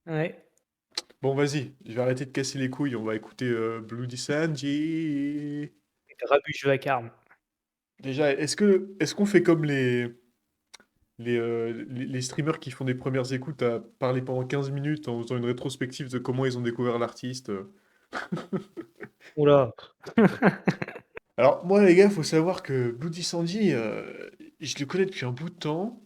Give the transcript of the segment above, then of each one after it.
Ouais. Bon, vas-y, je vais arrêter de casser les couilles, on va écouter Bloody Sanji. Grabuge vacarme. Déjà, est-ce qu'on fait comme les streamers qui font des premières écoutes à parler pendant 15 minutes en faisant une rétrospective de comment ils ont découvert l'artiste? Ouh là! Alors, moi, les gars, faut savoir que Bloody Sanji, je le connais depuis un bout de temps.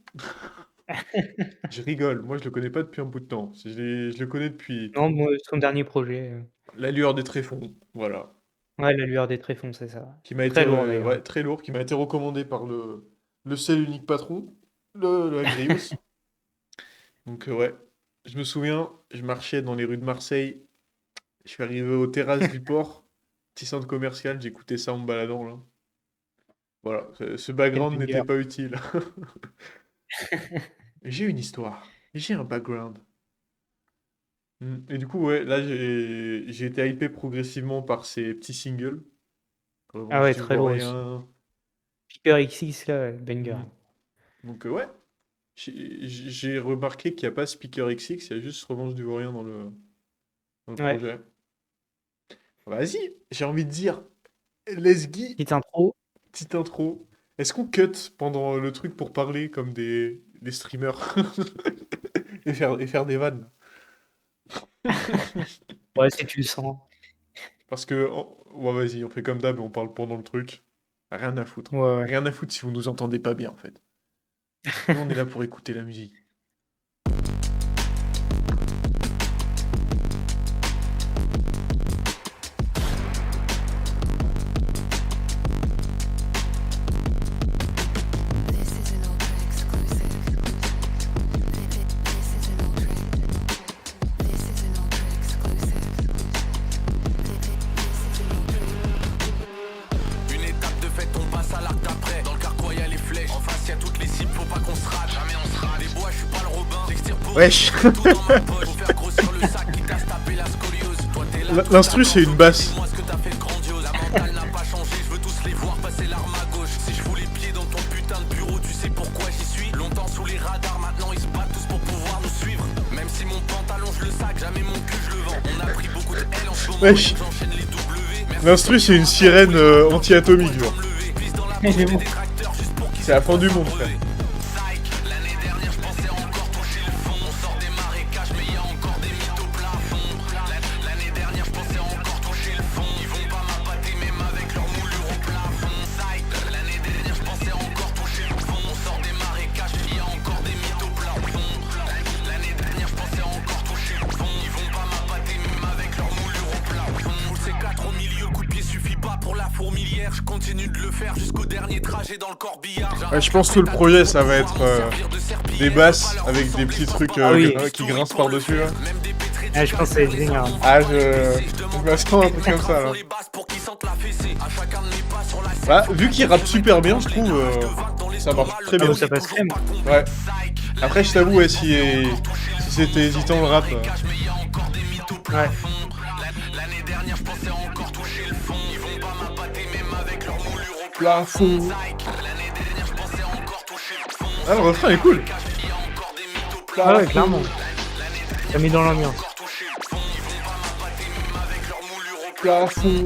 Je rigole, moi, je le connais pas depuis un bout de temps. Je le connais depuis Non, moi, son dernier projet, La lueur des tréfonds, voilà. ouais, La lueur des tréfonds, c'est ça. Qui m'a été, Très lourd d'ailleurs. ouais, très lourd, qui m'a été recommandé par le seul unique patron, le Agrius. Donc, ouais, je me souviens, je marchais dans les rues de Marseille, je suis arrivé aux terrasses du port, petit centre commercial, j'écoutais ça en me baladant, là. Voilà, ce Quel background n'était banger. pas utile. J'ai une histoire, j'ai un background. Et du coup, ouais, là, j'ai été hypé progressivement par ces petits singles. Ah Revanche ouais, très lourd aussi. d'Ivoirien. Hyper XX là, banger. Hmm. Donc, ouais, j'ai remarqué qu'il n'y a pas Speaker XX, il y a juste Revanche du Vaurien dans le Ouais, projet. Vas-y, j'ai envie de dire, let's go, petite intro. petite intro. Est-ce qu'on cut pendant le truc pour parler comme des streamers et faire des vannes? Ouais, si tu le sens. Parce que, ouais, vas-y, on fait comme d'hab et on parle pendant le truc. Rien à foutre. Ouais, ouais. Rien à foutre si vous nous entendez pas bien, en fait. Nous, on est là pour écouter la musique. Une étape de fait, on passe à l'arc d'après. Dans le carquois y'a les flèches. En face y'a toutes les cibles, faut pas qu'on se rate. Jamais on se rate. Des bois, je suis pas le Robin. J'extire pour Wesh. tout dans ma poche. Faut faire grossir le sac qui t'a tapé la scoliose. Toi t'es là. L'instru, c'est une basse. Dis-moi ce que t'as fait de grandiose. La mentale n'a pas changé. Je veux tous les voir passer l'arme à gauche. Si je fous les pieds dans ton putain de bureau, tu sais pourquoi j'y suis. Longtemps sous les radars, maintenant ils se battent tous pour pouvoir nous suivre. Même si mon pantalon je le sac, jamais mon cul je le vends. On a pris beaucoup de L en ce moment. Wesh. J'enchaîne les W. L'instru, c'est une sirène anti-atomique, genre. Il est bon. C'est la fin du monde, frère. L'année dernière, je pensais encore toucher le fond. On sort des marécages, mais y a encore des mythes au plafond. L'année dernière, je pensais encore toucher le fond. Ils vont pas m'appâter, même avec leur moulure au plafond. L'année dernière, je pensais encore toucher le fond. On sort des marécages, mais y a encore des mythes au plafond. L'année dernière, je pensais encore toucher le fond. Ils vont pas m'appâter, même avec leur moulure au plafond. Full C4 au milieu, le coup de pied suffit pas pour la fourmilière. Je continue de le faire jusqu'au dernier trajet dans le corbillard. Ouais, je pense que le projet, ça va être des basses avec des petits trucs Ah oui. qui grincent par-dessus. Là. Ouais, je pense que ça va être génial. Ah, je m'attends à un truc comme ça. Là. Bah, vu qu'il rappe super bien, je trouve, ça marche très Ah bien. bah ça passe crème. Ouais. Après, je t'avoue, ouais, si c'était hésitant le rap. Ouais. L'année dernière, je pensais encore toucher le fond. Ils vont pas m'appâter, même avec leur moulure au Plafond. L'année dernière, je pensais encore toucher le fond. Ah, le refrain est cool. Ah ouais, clairement. Ça met dans l'ambiance. Plafond.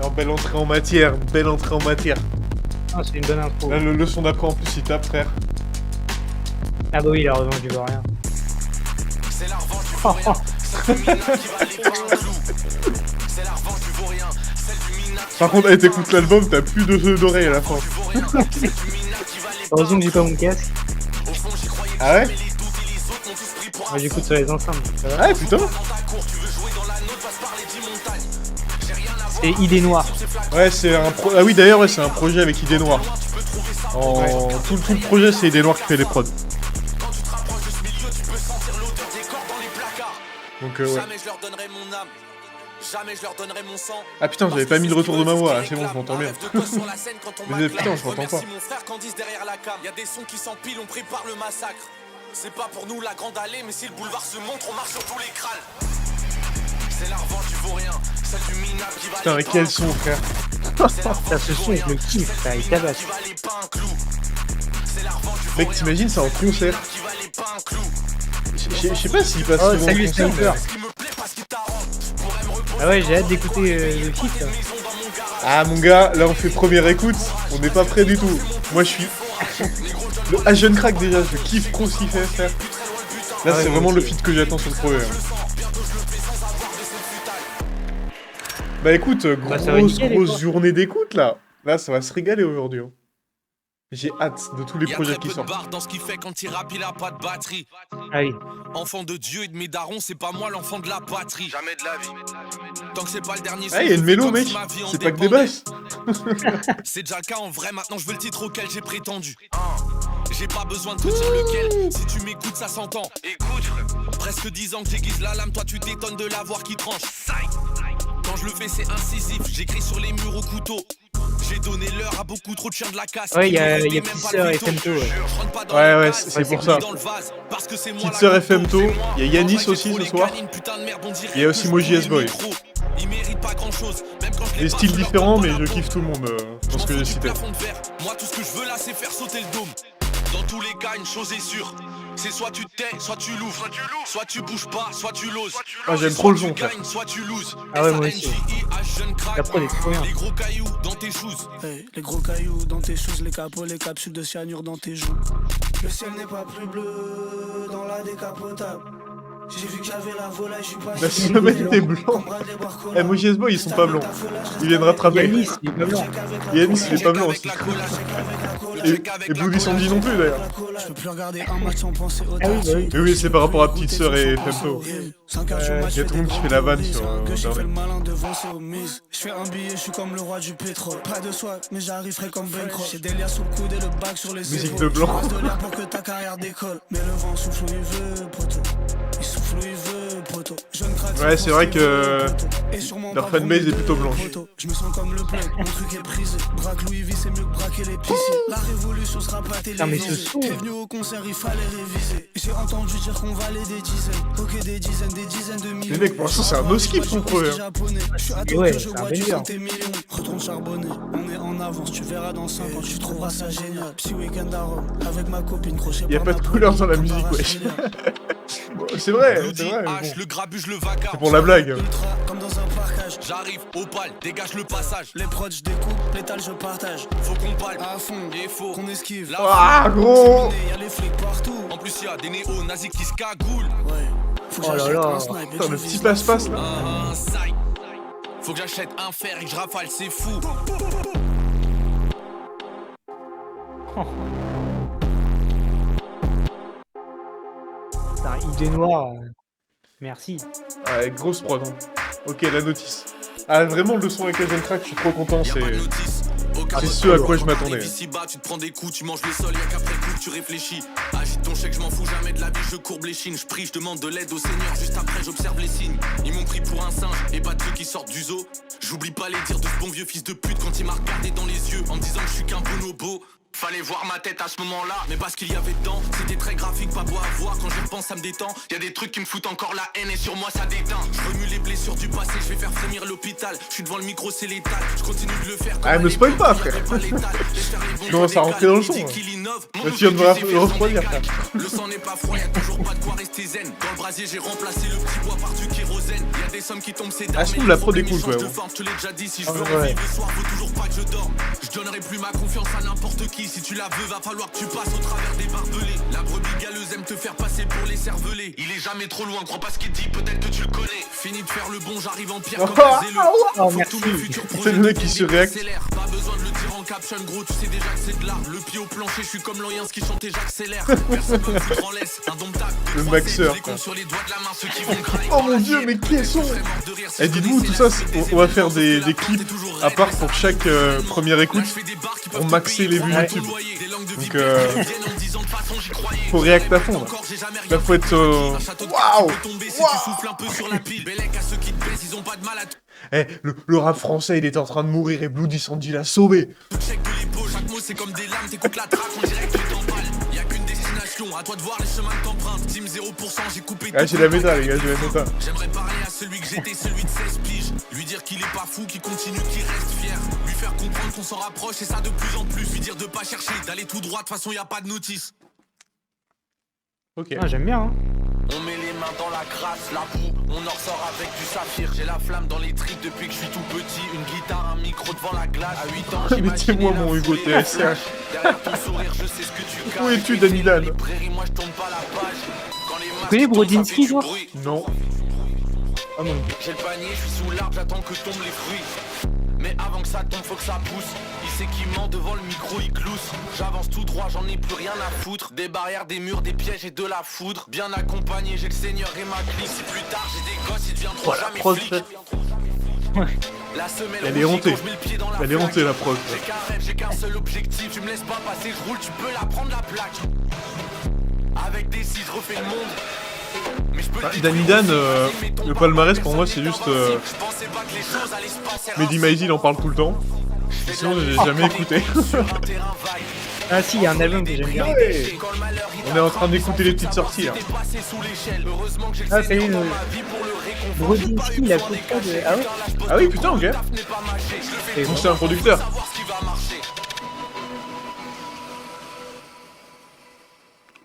Non, belle entrée en matière, belle entrée en matière. Ah, c'est une bonne intro. Là, le son d'après, en plus, il tape, frère. Ah bah oui, la revanche du Vaurien. C'est la revanche du vaurien, celle du minage qui va aller pas un clou. C'est la revanche du vaurien, celle du minage. Par contre, t'écoutes l'album, t'as plus d'oreilles à la fin. Heureusement que j'ai pas mon casque. Ah ouais? Moi j'écoute sur les enceintes. Ça va. Ah ouais, putain. C'est Idée Noire. Ouais, c'est un Ah oui, d'ailleurs, ouais, c'est un projet avec Idée Noire. Tout le projet, c'est Idée Noire qui fait les prods. Donc, ouais. Jamais je leur donnerai mon âme. Jamais je leur donnerai mon sang. Ah putain, j'avais pas mis le retour de ma voix, là, c'est bon, je m'entends bien. Mais putain, je m'entends pas. Mon frère Candice derrière la cam. Y a des sons qui s'empilent, on prépare le massacre. C'est pas pour nous la grande allée, mais si le boulevard se montre, on marche sur tous les crânes. C'est la revanche du vaurien, celle du minable qui va. Putain, mais quel son, frère. Ça, ce son, je le kiffe, ça, il tabasse. Mec, t'imagines ça en concert? Je sais pas s'il passe Oh, souvent salut en concert, Sniper. mais- Ah ouais, j'ai hâte d'écouter le titre. là. Ah mon gars, là on fait première écoute, on n'est pas prêt du tout. Moi je suis... Ah jeune crack déjà, je kiffe trop ce qu'il fait frère. Là Ah ouais, c'est moi vraiment le aussi. feat que j'attends sur le projet. Bah écoute, Bah, ça va nickel, et grosse quoi. journée d'écoute là. Là ça va se régaler aujourd'hui. Hein. J'ai hâte de tous les Y'a projets très qui peu de sortent. barres dans ce qui fait quand il rappe, il a pas de batterie. Allez. Enfant de Dieu et de mes darons, c'est pas moi l'enfant de la patrie. Jamais de la vie. Tant que c'est pas le dernier son, Ah, il y a je une fais mélo comme mec, si ma vie en c'est pas que des dépendait. basses. C'est déjà le cas en vrai, maintenant je veux le titre auquel j'ai prétendu. J'ai pas besoin de te dire lequel, si tu m'écoutes ça s'entend. Écoute, presque 10 ans que j'aiguise la lame, toi tu t'étonnes de la voir qui tranche. Quand je le fais c'est incisif, j'écris sur les murs au couteau. J'ai donné l'heure à beaucoup trop de chiens de la casse. Ouais, qui y a m'auraient Petite même pas Sœur le et veto. Femto, ouais. Je rentre pas dans Ouais, les ouais, cases, c'est je pour ça. dans le vase, parce que c'est moi Petite la Sœur et couteau, Femto, c'est moi. il y a Yanis En vrai, aussi j'ai ce trop soir. les canines, putain de merde, on dirait Il y a que aussi je Moji brûle S-Boy. le micro. Il mérite pas grand chose, même quand je l'ai Des pas styles vu, leur différents donne mais pas je la kiffe tout le monde dans ce que j'ai cité. Moi tout ce que je veux là c'est faire sauter le dôme. Dans tous les cas une chose est sûre, c'est soit tu te tais, soit tu l'ouvres. Soit tu bouges pas, soit tu l'oses. Ah j'aime Soit trop le tu son frère. gagnes, soit tu loses. Ah ouais, moi aussi. S-A-N-J-I-H, jeune crack. La prod est trop bien. Les gros cailloux dans tes shoes. Hey, les gros cailloux dans tes choses, les capots, les capsules de cyanure dans tes joues. Le ciel n'est pas plus bleu dans la décapotable. J'ai vu que j'avais la volaille, je suis pas La silhouette est blanc. Eh Moji S-Boy ils sont pas blancs. Ils viennent rattraper. Yanis, il est pas blanc. Yanis il est pas blanc aussi. Avec la cola, Et Bloody Sandy non plus d'ailleurs. Je peux plus regarder un match sans penser au Ah oui, bah oui. Mais oui c'est par rapport à Petite Sœur et Femto. 5 heures du match, y a tout le monde qui fait la vanne sur que j'ai fait le internet. malin devant c'est aux mises. Je fais un billet, je suis comme le roi du pétrole. Pas de soie, mais j'arriverai comme Bancroft. J'ai des liens sous le coude et le bac sur les Musique épaules. de blanc. Je passe de l'air pour que ta carrière décolle. Mais le vent souffle où il veut, poteau. Il souffle où il veut, poteau. Je ne craque Ouais, sans c'est vrai penser, que poteau. Et sur mon leur pavot, fanbase mes est plutôt deux blanche. poteaux. Je me sens comme le plug, mon truc est brisé. Braque Louis V, c'est mieux que braquer les piscines. La révolution sera pas Putain, mais ce télévisée. son. T'es venu au concert, il fallait réviser. J'ai entendu dire qu'on valait des dizaines. Ok, des dizaines de millions. Les mecs pour l'instant c'est un no skip son projet. Hein. Je suis à Et Tokyo, ouais, je c'est un vois du banger. tes millions. Retourne charbonner, on est en avance, tu verras dans 5 ans, tu trouveras ça génial. Petit week-end à Rome, avec ma copine, crochet Y a par pas de Napoli, couleur dans la comme musique par wesh. Achille. Bon, c'est vrai, Bloody c'est vrai. Mais H, bon. le grabuge, le vacarme. C'est pour la blague. Ultra, comme dans un parcage. J'arrive, opale, dégage le passage. Les prods, je découpe, l'étal, je partage. Faut qu'on parle, À fond, et faut qu'on esquive. La Ah gros. Y'a les flics partout. En plus y'a des néo-nazis qui se cagoulent. Ouais, faut que Oh là j'achète là. un snipe et Putain, que le je petit vise la passe-passe foule. là. Un side. Faut que j'achète un fer et que je rafale, c'est fou. Putain, idée noire. Merci. Ouais, grosse prod. Hein. Ok, la notice. Ah vraiment le son avec la jeune crack, je suis trop content. Y'a pas de C'est notice. Aucun c'est mot. ce à quoi je m'attendais. Arrive ici-bas, tu te prends des coups, tu manges le sol, y'a qu'après coup que tu réfléchis. Agite ton chèque, je m'en fous jamais de la vie, je courbe les chines, je prie, je demande de l'aide au Seigneur, juste après j'observe les signes. Ils m'ont pris pour un singe, et pas de ceux qui sortent du zoo. J'oublie pas les dires de ce bon vieux fils de pute quand il m'a regardé dans les yeux en me disant que je suis qu'un bonobo. Fallait voir ma tête à ce moment-là, mais parce qu'il y avait dedans, c'était très graphique, pas beau à voir. Quand je repense, ça me détend. Y a des trucs qui me foutent encore la haine et sur moi ça déteint. Je remue les blessures du passé, je vais faire frémir l'hôpital. Je suis devant le micro, c'est létal. Je continue de le faire. Ah, me spoil pas, frère. Je commence à rentrer dans le son, hein. Là, tu viens de me refroidir, frère. Le sang n'est pas froid, y'a toujours pas de quoi rester zen. Dans le brasier, j'ai remplacé le petit bois par du kérosène. Y'a des sommes qui tombent, c'est Ah, je trouve la prod est cool, quoi. Je te l'ai déjà dit, si je Ah, veux ouais. revivre le soir, faut toujours pas que je dorme. Je donnerai plus ma confiance à n'importe qui. Si tu la veux, va falloir que tu passes au travers des barbelés. La brebis galeuse aime te faire passer pour les cervelés. Il est jamais trop loin, crois pas ce qu'il dit, peut-être que tu le connais. Fini de faire le bon, j'arrive en pierre comme Ah, un zéleux. Oh, Faut que merci. tous mes futurs C'est projets le mec qui deviennent se réacte. accélèrent. Pas besoin de le dire en caption, gros, tu sais déjà que c'est de l'art. Le pied au plancher, je suis comme Loyens qui chantait j'accélère. Personne peut me foutre en laisse, indomptable. Le maxeur, Je les quoi. compte sur les doigts de la main, ceux qui vont grailler Oh dans mon la dieu, gueule. mais quels sont. Je serais mort de rire si Eh je dites-vous, tout connaissais ça, la on va faire des clips à part pour chaque première écoute. Pour maxer les vues YouTube. Donc faut réact à fond là. Là faut être waouh. Eh, le rap français il était en train de mourir et Bloody Sandy l'a sauvé. Chaque mot c'est comme des lames, t'écoutes la traque, on dirait que tu t'emballes. Y'a qu'une destination, à toi de voir les chemins que t'empruntes. Team 0%, j'ai coupé Ah j'ai la méta les gars, j'ai la méta. J'aimerais parler à celui que j'étais, celui de 16 piges. Lui dire qu'il est pas fou, qu'il continue, qu'il reste fier. Lui faire comprendre qu'on s'en rapproche et ça de plus en plus. Lui dire de pas chercher, d'aller tout droit, de toute façon y a pas de notice. Ok. Ah, j'aime bien. Hein. On main dans la crasse, la boue, on en ressort avec du saphir. J'ai la flamme dans les tripes depuis que je suis tout petit. Une guitare, un micro devant la glace. À 8 ans, Mettez-moi mon Hugo TSH. Derrière ton sourire, je sais ce que tu Où es-tu, Danny Dan? Les prairies, moi je tourne pas la page. Quand les masques connais tombent, ça Brodinski, fait du toi bruit. Non. Ah non. J'ai le panier, je suis sous l'arbre, j'attends que tombent les fruits. Mais avant que ça tombe, faut que ça pousse. Il sait qu'il ment devant le micro, il clousse. J'avance tout droit, j'en ai plus rien à foutre. Des barrières, des murs, des pièges et de la foudre. Bien accompagné, j'ai le seigneur et ma clique. Si plus tard j'ai des gosses, ils deviendront Voilà, jamais prod, flics. La semelle Elle est rouge, hontée. quand je mets le pied dans la Elle est flaque. hontée, la prod. J'ai qu'un rêve, j'ai qu'un seul objectif. Tu me laisses pas passer, je roule, tu peux la prendre la plaque. Avec des six, je refais le monde. Mais je peux le Danny détruire Dan, aussi, mais ton le pas palmarès pas pour moi personne c'est n'est juste. invincible. Je pensais pas que les choses allaient se passer Mehdi ainsi. Maizy il en parle tout le temps. Sinon j'ai jamais écouté. Sur un terrain vague. Ah si, il y a un album que j'aime bien. Ouais. Quand le malheur, il On est en train d'écouter les petites sorties là. t'est passé sous l'échelle. Heureusement que j'ai le Ah, Seigneur salut, dans ma vie pour le réconfort. Brodinski, il a fait ça de... Ah ouais. Ah oui, putain, ok. Et Donc c'est un producteur. Savoir ce qui va marcher.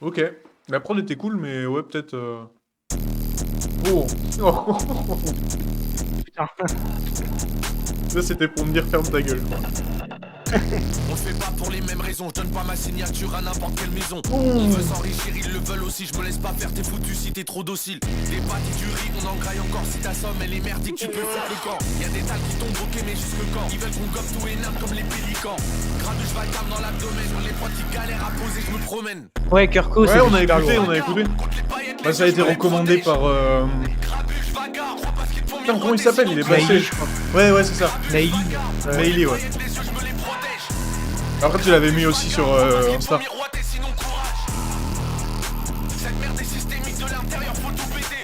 Ok. La prod était cool, mais ouais, peut-être. Oh. Oh. Putain. Ça c'était pour me dire ferme ta gueule. On le fait pas pour les mêmes raisons, je donne pas ma signature à n'importe quelle maison. On veut s'enrichir, ils le veulent aussi, je me laisse pas faire, t'es foutu si t'es trop docile. Des pâtes et du riz, on en graille encore si ta somme elle est merdique, tu peux foutre le camp. Y'a des tas qui tombent ok mais jusque quand. Ils veulent qu'on gobe tout énorme comme les pélicans. Graduche vacarme dans l'abdomen, on les potes qui galèrent à poser, je me promène. Ouais, Kurko, Ouais, c'est on a super écouté, lourd. on a écouté. Contre les paillettes, Bah, ça a été recommandé par. Grabuche vacarme, crois pas ce qu'ils te font Putain, comment il s'appelle? Il est Naïli, passé. je crois. Ouais, ouais, c'est ça. Naïli. Naïli, ouais. Après, tu l'avais mis aussi sur Insta. Cette merde est systémique de l'intérieur, faut tout péter.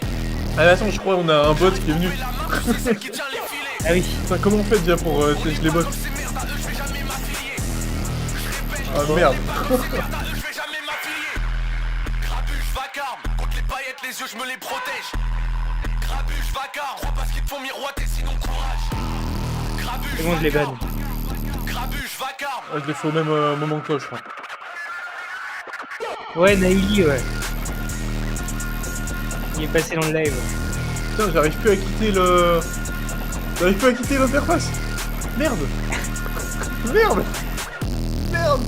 Ah, attends, je crois qu'on a un bot qui est venu. C'est celle qui tient les filets. Ah oui. Putain, comment on fait déjà pour tester les bots? Ces merdes à eux, je vais jamais m'affilier. Ah merde. Ces merdes à eux, je vais jamais m'affilier. Grabuche, vacarme, contre les paillettes, les yeux, je me les protège. Grabuche, vacarme, crois pas ce qu'ils te font miroiter, sinon courage. Grabuche, C'est bon, je les banne. Grabuche, vacarme. Ah, je l'ai fait au même moment que toi, je crois. Ouais, Naïli, ouais. Il est passé dans le live. Putain, j'arrive plus à quitter le. J'arrive plus à quitter l'interface. Merde. Merde. Merde.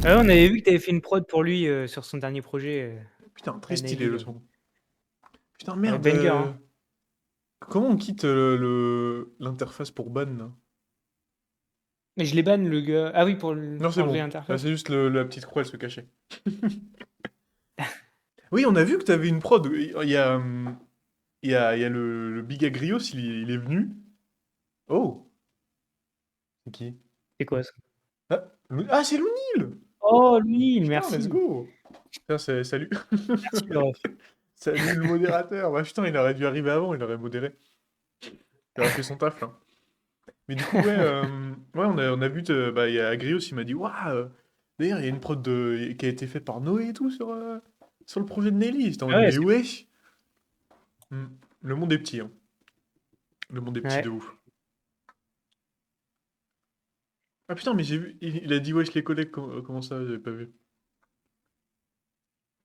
Ah ouais, on avait vu que t'avais fait une prod pour lui sur son dernier projet. Putain, très Ah, stylé Naïli, le ouais. son. Putain, merde. banger, hein. Comment on quitte l'interface pour ban là? Mais je les banne, le gars. Ah oui, pour Non, c'est bon. enlever Là, l'interface. c'est juste la petite croix, elle se cachait. Oui, on a vu que t'avais une prod. Il y a, le Big Agrios, il est venu. Oh. C'est qui? C'est quoi ça? Ah, c'est Lounil! Oh, lui, Putain, merci. let's go! Putain, salut. Merci, le ref. Salut le modérateur. Bah putain, il aurait dû arriver avant, il aurait modéré. Il aurait fait son taf là. Mais du coup, ouais, on a vu, bah, il y a Agrios, il m'a dit, waouh, d'ailleurs, il y a une prod qui a été faite par Noé et tout sur le projet de Nelly. J'étais en mode, Ouais, mais c'est- wesh! Le monde est petit, hein. Le monde est petit Ouais. de ouf. Ah putain, mais j'ai vu, il a dit wesh les collègues, comment ça, j'avais pas vu.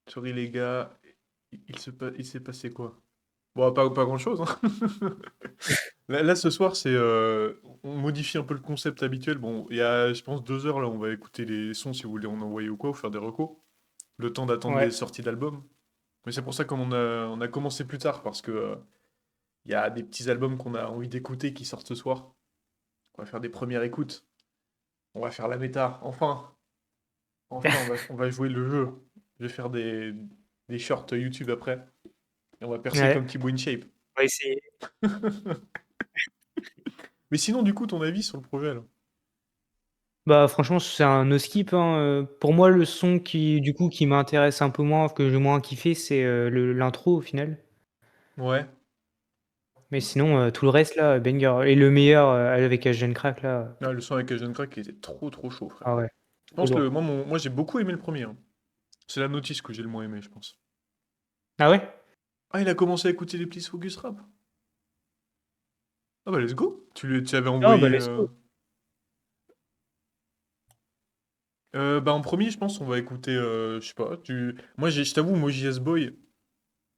Sorry les gars, il s'est passé quoi? Bon, pas grand-chose, hein. Là, ce soir, on modifie un peu le concept habituel. Bon, il y a, je pense, 2 heures, là, on va écouter les sons si vous voulez en envoyer ou quoi, ou faire des recos. Le temps d'attendre Ouais. les sorties d'albums. Mais c'est pour ça qu'on a commencé plus tard, parce que il y a des petits albums qu'on a envie d'écouter qui sortent ce soir. On va faire des premières écoutes. On va faire la méta, enfin. Enfin, on va jouer le jeu. Je vais faire des shorts YouTube après. Et on va percer Ouais. comme Thibaut InShape. On va essayer. Mais sinon, du coup, ton avis sur le projet, là? Bah, franchement, c'est un no skip, hein. Pour moi, le son qui m'intéresse un peu moins, que j'ai moins kiffé, c'est l'intro au final. Ouais. Mais sinon, tout le reste là, banger. Et le meilleur avec Ashton Crack là. Ah, le son avec Agent Crack il était trop chaud, frère. Ah ouais. Je pense trop que lourd. moi j'ai beaucoup aimé le premier, hein. C'est la notice que j'ai le moins aimé, je pense. Ah ouais? Ah, il a commencé à écouter les Please Focus Rap. Ah bah let's go. Tu avais envoyé. bah, let's go. Bah en premier, je pense on va écouter, je sais pas. Moi, je t'avoue, moi JS Boy,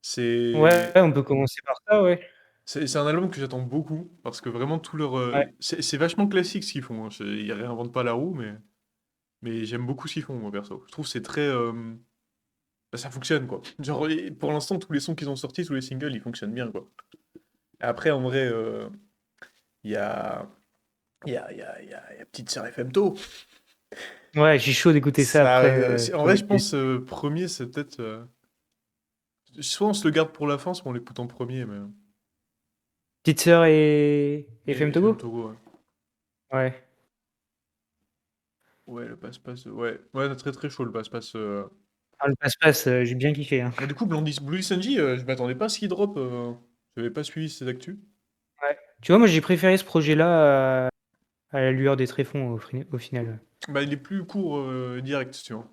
C'est Ouais, on peut commencer par ça, ouais. c'est un album que j'attends beaucoup parce que vraiment tout leur Ouais. c'est vachement classique ce qu'ils font. Hein. Ils réinventent pas la roue, mais j'aime beaucoup ce qu'ils font moi perso. Je trouve que c'est très bah, ça fonctionne quoi. Genre pour l'instant tous les sons qu'ils ont sortis, tous les singles, ils fonctionnent bien quoi. Après en vrai il y a il y a Petite Sœur FMTO. Ouais, j'ai chaud d'écouter ça Ça, après, en vrai, je pense premier, c'est peut-être. Soit on se le garde pour la fin, soit on l'écoute en premier. Mais... Petite Sœur et FM FM Togo? Togo, ouais. Ouais. Ouais, le passe-passe. Ouais, ouais, très très chaud le passe-passe. Ah, le passe-passe, j'ai bien kiffé, hein. Mais du coup, Blue Sanji, je m'attendais pas à ce qu'il drop. J'avais pas suivi ses actus. Ouais. Tu vois, moi, j'ai préféré ce projet-là à la lueur des tréfonds au final. Bah, il est plus court direct, tu vois.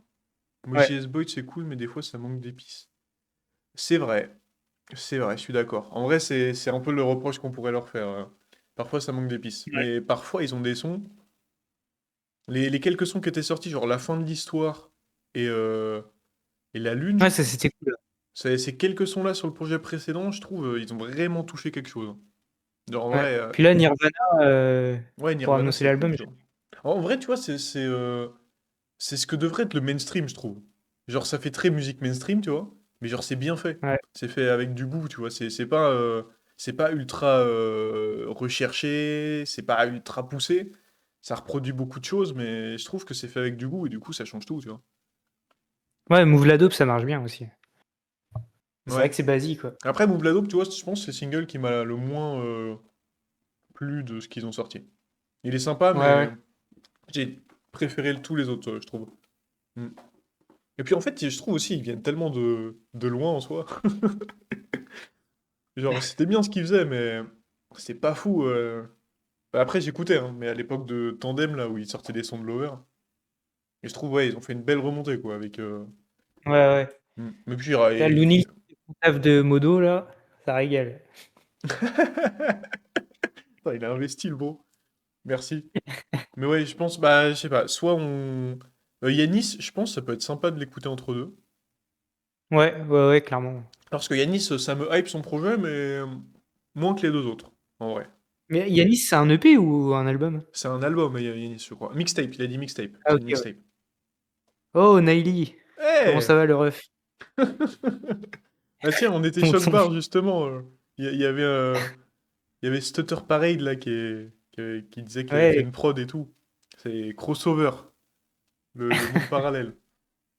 Moi, Ouais. JS Boyd, c'est cool, mais des fois, ça manque d'épices. C'est vrai. C'est vrai, je suis d'accord. En vrai, c'est un peu le reproche qu'on pourrait leur faire. Parfois, ça manque d'épices. Ouais. Mais parfois, ils ont des sons. Les quelques sons qui étaient sortis, genre La fin de l'histoire et, euh, et La Lune, je Ouais, ça, crois. c'était cool. Ces quelques sons-là sur le projet précédent, je trouve, ils ont vraiment touché quelque chose. Genre, en Ouais. vrai, Puis là, Nirvana, ouais, pour Nirvana, annoncer c'est cool, l'album, tu vois. En vrai, tu vois, c'est ce que devrait être le mainstream, je trouve. Genre, ça fait très musique mainstream, tu vois, mais genre, c'est bien fait. ouais. C'est fait avec du goût, tu vois. C'est pas ultra recherché, c'est pas ultra poussé. Ça reproduit beaucoup de choses, mais je trouve que c'est fait avec du goût et du coup, ça change tout, tu vois. Ouais, Move la Dope, ça marche bien aussi. C'est vrai Ouais. que c'est basique, quoi. Après, Move la Dope, tu vois, je pense que c'est le single qui m'a le moins plu de ce qu'ils ont sorti. Il est sympa, Ouais, mais ouais. j'ai préféré tous les autres, je trouve. Mm. Et puis en fait, je trouve aussi, ils viennent tellement de loin en soi. Genre, c'était bien ce qu'ils faisaient, mais c'est pas fou. Bah, après, j'écoutais, hein, mais à l'époque de Tandem, là, où ils sortaient des sons de Lover, et je trouve, ouais, ils ont fait une belle remontée, quoi, avec... Ouais, ouais. Mais puis, Là, Looney, le taf de Modo, là, ça régale. Putain, il a investi, le bro. Merci. Mais ouais, je pense, bah, je sais pas, soit on... Yanis, je pense, ça peut être sympa de l'écouter entre deux. Ouais, ouais, ouais, clairement. Parce que Yanis, ça me hype son projet, mais moins que les deux autres, en vrai. Mais Yanis, c'est un EP ou un album? C'est un album, Yanis, je crois. Mixtape, il a dit mixtape. Ah, C'est ok, une ouais. mixtape. Oh, Naili, comment Eh ça va, le ref? Ah tiens, on était Ton choc ton. bar, justement. Il y avait Stutter Parade, là, qui disait qu'il avait fait Ouais, une prod et tout. C'est crossover, le monde parallèle.